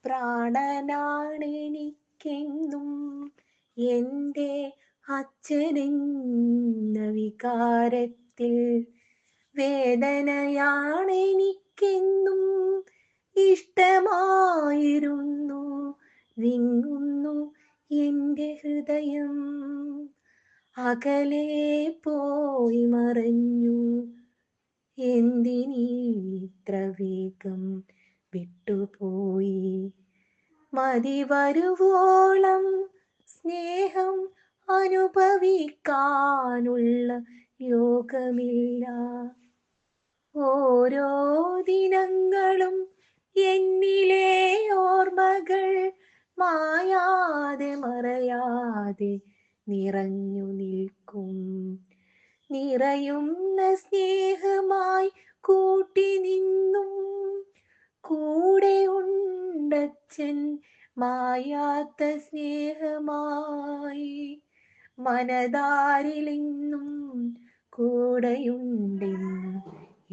പ്രാണനാണെനിക്കെന്നും എൻ്റെ അച്ഛനെന്ന വികാരത്തിൽ. വേദനയാണെനിക്കെന്നും ഇഷ്ടമായിരുന്നു, വിങ്ങുന്നു എൻ്റെ ഹൃദയം. അകലെ പോയി മറഞ്ഞു എന്തിനീത്ര വേഗം വിട്ടുപോയി. മതി വരുവോളം സ്നേഹം അനുഭവിക്കാനുള്ള യോഗമില്ല. ഓരോ ദിനങ്ങളും എന്നിലെ ഓർമ്മകൾ മായാതെ മറയാതെ നിറഞ്ഞു നിൽക്കും. നിറയുന്ന സ്നേഹമായി കൂട്ടി നിന്നും കൂടെ ഉണ്ടച്ഛൻ, മായാത്ത സ്നേഹമായി. മനതാരിലെന്നും കൂടെയുണ്ടെന്നും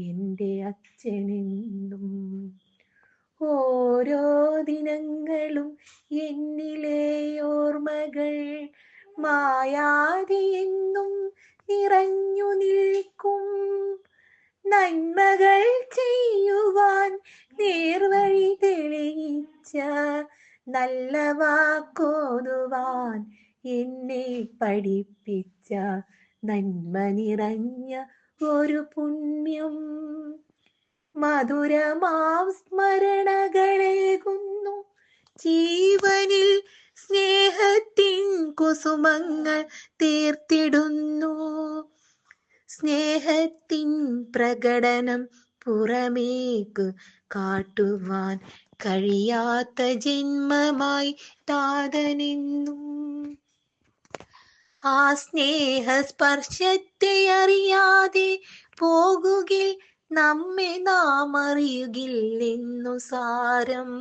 എൻ്റെ അച്ഛനെന്നും. ഓരോ ദിനങ്ങളും എന്നിലെ ഓർമ്മകൾ മായാതെ എന്നും നിറഞ്ഞു നിൽക്കും. നന്മകൾ ചെയ്യുവാൻ നേർവഴി തെളിയിച്ച, നല്ല വാക്കോതുവാൻ എന്നെ പഠിപ്പിച്ച നന്മ നിറഞ്ഞ ഒരു പുണ്യം. മധുരമാം സ്മരണകളേകുന്നു ജീവനിൽ, സ്നേഹത്തിൻ കുസുമങ്ങൾ തീർത്തിടുന്നു. സ്നേഹത്തിൻ പ്രകടനം പുറമേക്ക് കാട്ടുവാൻ കഴിയാത്ത ജന്മമായി താതനെന്നും. ആ സ്നേഹസ്പർശത്തെ അറിയാതെ പോകുകിൽ നമ്മെ നാം അറിയുകില്ലെന്നു സാരം.